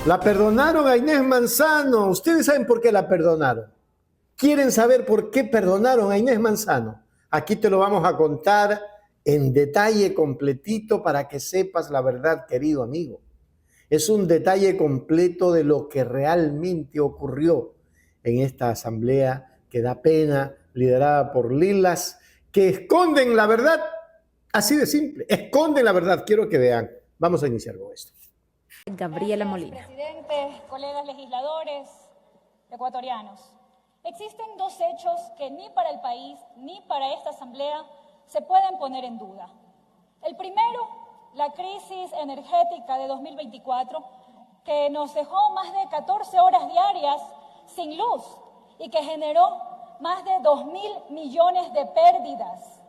La perdonaron a Inés Manzano. Ustedes saben por qué la perdonaron. ¿Quieren saber por qué perdonaron a Inés Manzano? Aquí te lo vamos a contar en detalle completito para que sepas la verdad, querido amigo. Es un detalle completo de lo que realmente ocurrió en esta asamblea que da pena, liderada por Lilas, que esconden la verdad, así de simple, esconden la verdad. Quiero que vean. Vamos a iniciar con esto. Gabriela Molina. Presidente, colegas legisladores, ecuatorianos. Existen dos hechos que ni para el país ni para esta asamblea se pueden poner en duda. El primero, la crisis energética de 2024, que nos dejó más de 14 horas diarias sin luz y que generó más de 2.000 millones de pérdidas.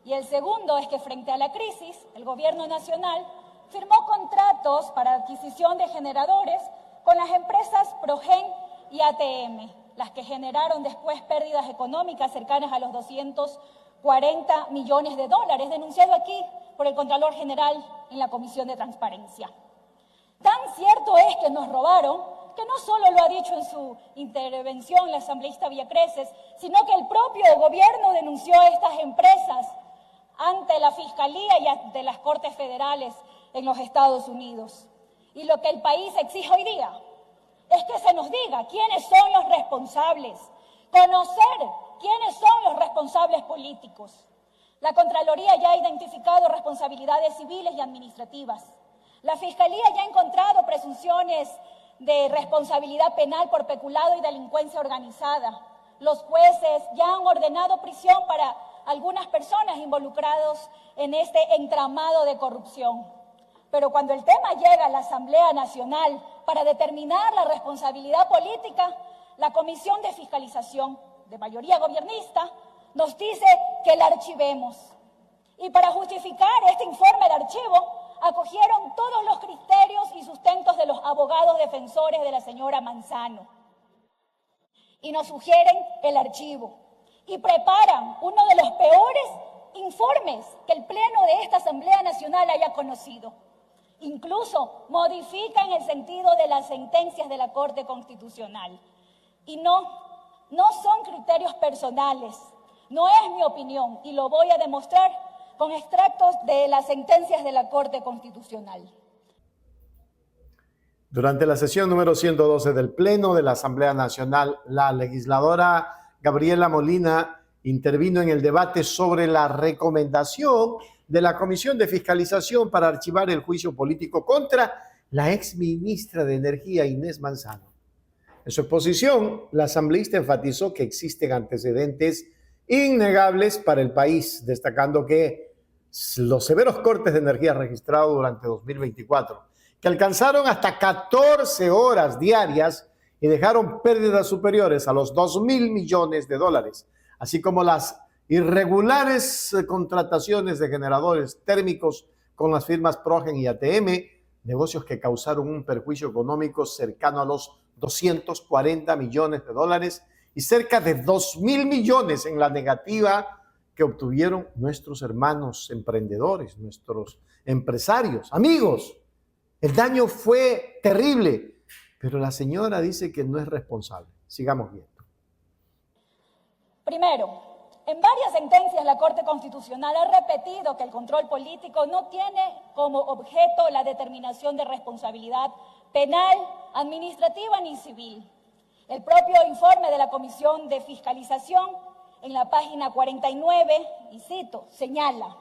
Y el segundo es que frente a la crisis, el gobierno nacional firmó contratos para adquisición de generadores con las empresas Progen y ATM, las que generaron después pérdidas económicas cercanas a los 240 millones de dólares, denunciado aquí por el Contralor General en la Comisión de Transparencia. Tan cierto es que nos robaron, que no solo lo ha dicho en su intervención la asambleísta Villacreces, sino que el propio gobierno denunció a estas empresas ante la Fiscalía y ante las Cortes Federales en los Estados Unidos. Y lo que el país exige hoy día es que se nos diga quiénes son los responsables, conocer quiénes son los responsables políticos. La Contraloría ya ha identificado responsabilidades civiles y administrativas. La Fiscalía ya ha encontrado presunciones de responsabilidad penal por peculado y delincuencia organizada. Los jueces ya han ordenado prisión para algunas personas involucradas en este entramado de corrupción. Pero cuando el tema llega a la Asamblea Nacional para determinar la responsabilidad política, la Comisión de Fiscalización, de mayoría gobernista, nos dice que la archivemos. Y para justificar este informe de archivo, acogieron todos los criterios y sustentos de los abogados defensores de la señora Manzano. Y nos sugieren el archivo. Y preparan uno de los peores informes que el Pleno de esta Asamblea Nacional haya conocido. Incluso modifican el sentido de las sentencias de la Corte Constitucional. Y no son criterios personales, no es mi opinión, y lo voy a demostrar con extractos de las sentencias de la Corte Constitucional. Durante la sesión número 112 del Pleno de la Asamblea Nacional, la legisladora Gabriela Molina intervino en el debate sobre la recomendación de la Comisión de Fiscalización para archivar el juicio político contra la exministra de Energía, Inés Manzano. En su exposición, la asambleísta enfatizó que existen antecedentes innegables para el país, destacando que los severos cortes de energía registrados durante 2024, que alcanzaron hasta 14 horas diarias y dejaron pérdidas superiores a los 2.000 millones de dólares, así como las irregulares contrataciones de generadores térmicos con las firmas Progen y ATM, negocios que causaron un perjuicio económico cercano a los 240 millones de dólares y cerca de 2.000 millones en la negativa que obtuvieron nuestros hermanos emprendedores, nuestros empresarios. Amigos, el daño fue terrible, pero la señora dice que no es responsable. Sigamos viendo. Primero, en varias sentencias la Corte Constitucional ha repetido que el control político no tiene como objeto la determinación de responsabilidad penal, administrativa ni civil. El propio informe de la Comisión de Fiscalización, en la página 49, y cito, señala: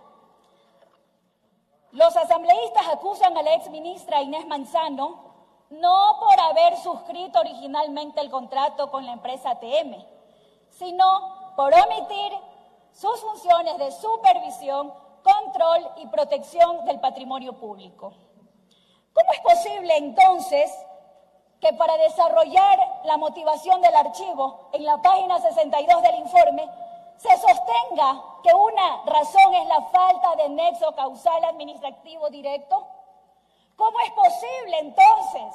los asambleístas acusan a la exministra Inés Manzano no por haber suscrito originalmente el contrato con la empresa ATM, sino por omitir sus funciones de supervisión, control y protección del patrimonio público. ¿Cómo es posible entonces que para desarrollar la motivación del archivo, en la página 62 del informe, se sostenga que una razón es la falta de nexo causal administrativo directo? ¿Cómo es posible entonces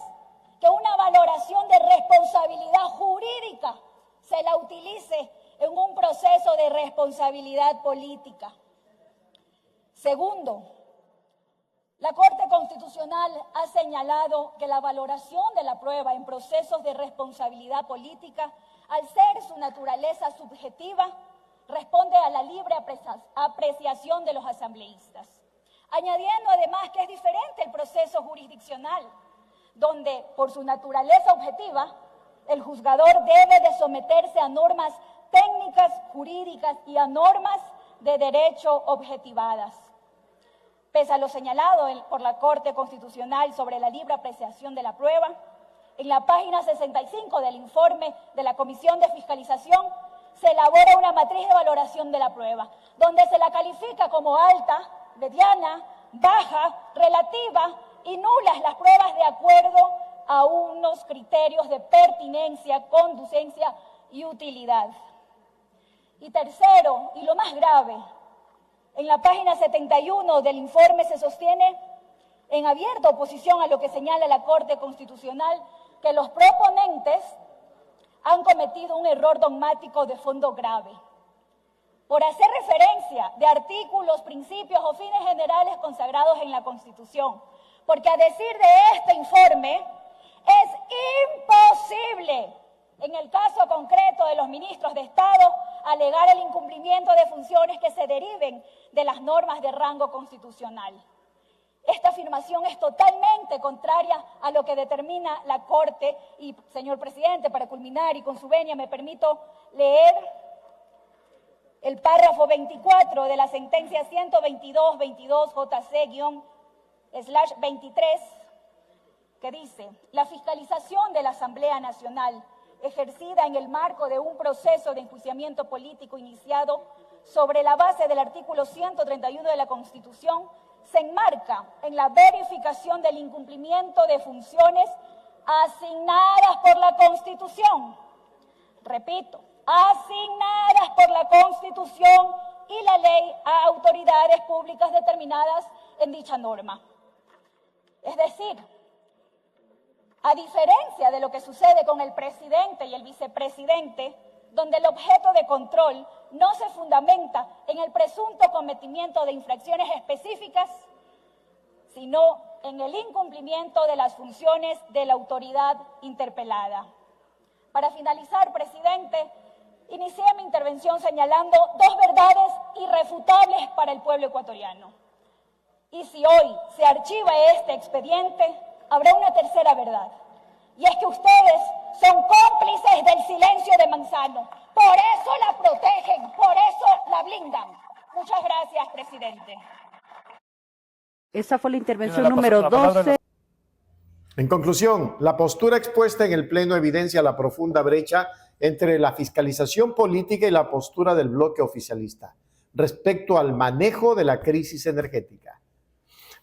que una valoración de responsabilidad jurídica se la utilice en un proceso de responsabilidad política? Segundo, La Corte Constitucional ha señalado que la valoración de la prueba en procesos de responsabilidad política, al ser su naturaleza subjetiva, responde a la libre apreciación de los asambleístas. Añadiendo además que es diferente el proceso jurisdiccional, donde por su naturaleza objetiva, el juzgador debe de someterse a normas técnicas, jurídicas y a normas de derecho objetivadas. Pese a lo señalado por la Corte Constitucional sobre la libre apreciación de la prueba, en la página 65 del informe de la Comisión de Fiscalización se elabora una matriz de valoración de la prueba, donde se la califica como alta, mediana, baja, relativa y nulas las pruebas de acuerdo a unos criterios de pertinencia, conducencia y utilidad. Y tercero, y lo más grave, en la página 71 del informe se sostiene, en abierta oposición a lo que señala la Corte Constitucional, que los proponentes han cometido un error dogmático de fondo grave, por hacer referencia de artículos, principios o fines generales consagrados en la Constitución, porque a decir de este informe es imposible, en el caso concreto de los ministros de Estado, alegar el incumplimiento de funciones que se deriven de las normas de rango constitucional. Esta afirmación es totalmente contraria a lo que determina la Corte y, señor presidente, para culminar y con su venia me permito leer el párrafo 24 de la sentencia 122-22 JC-23 que dice: la fiscalización de la Asamblea Nacional ejercida en el marco de un proceso de enjuiciamiento político iniciado sobre la base del artículo 131 de la Constitución se enmarca en la verificación del incumplimiento de funciones asignadas por la Constitución. Repito, asignadas por la Constitución y la ley a autoridades públicas determinadas en dicha norma. Es decir, a diferencia de lo que sucede con el presidente y el vicepresidente, donde el objeto de control no se fundamenta en el presunto cometimiento de infracciones específicas, sino en el incumplimiento de las funciones de la autoridad interpelada. Para finalizar, presidente, inicié mi intervención señalando dos verdades irrefutables para el pueblo ecuatoriano. Y si hoy se archiva este expediente, habrá una tercera verdad, y es que ustedes son cómplices del silencio de Manzano. Por eso la protegen, por eso la blindan. Muchas gracias, presidente. Esa fue la intervención número 12. En conclusión, la postura expuesta en el Pleno evidencia la profunda brecha entre la fiscalización política y la postura del bloque oficialista respecto al manejo de la crisis energética.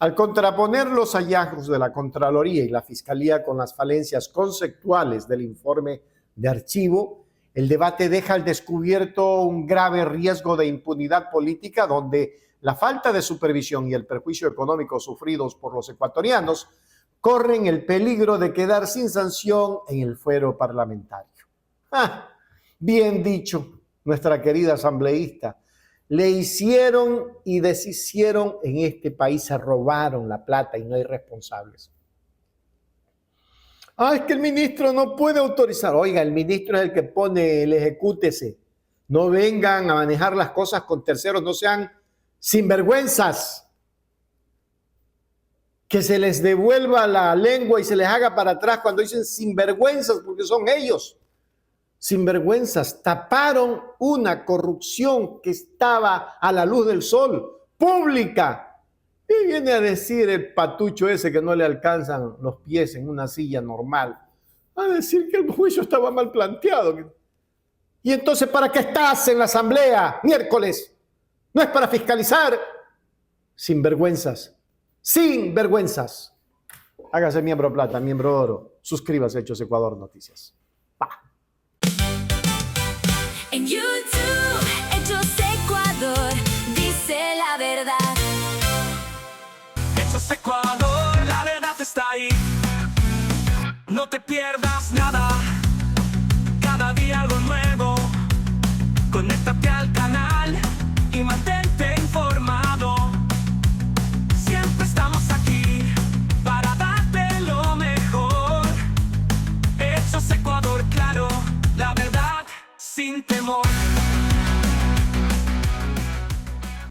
Al contraponer los hallazgos de la Contraloría y la Fiscalía con las falencias conceptuales del informe de archivo, el debate deja al descubierto un grave riesgo de impunidad política donde la falta de supervisión y el perjuicio económico sufridos por los ecuatorianos corren el peligro de quedar sin sanción en el fuero parlamentario. Bien dicho, nuestra querida asambleísta. Le hicieron y deshicieron en este país, se robaron la plata y no hay responsables. Es que el ministro no puede autorizar. Oiga, el ministro es el que pone el ejecútese. No vengan a manejar las cosas con terceros, no sean sinvergüenzas. Que se les devuelva la lengua y se les haga para atrás cuando dicen sinvergüenzas, porque son ellos. Sinvergüenzas, taparon una corrupción que estaba a la luz del sol, pública. Y viene a decir el patucho ese que no le alcanzan los pies en una silla normal, a decir que el juicio estaba mal planteado. Y entonces, ¿para qué estás en la asamblea miércoles? ¿No es para fiscalizar? Sinvergüenzas, sinvergüenzas. Hágase miembro plata, miembro oro. Suscríbase a Hechos Ecuador Noticias. En YouTube, Hechos Ecuador, dice la verdad. Hechos Ecuador, la verdad está ahí. No te pierdas nada, cada día algo nuevo. Conéctate al canal y mantente informado. Siempre estamos aquí. sin temor.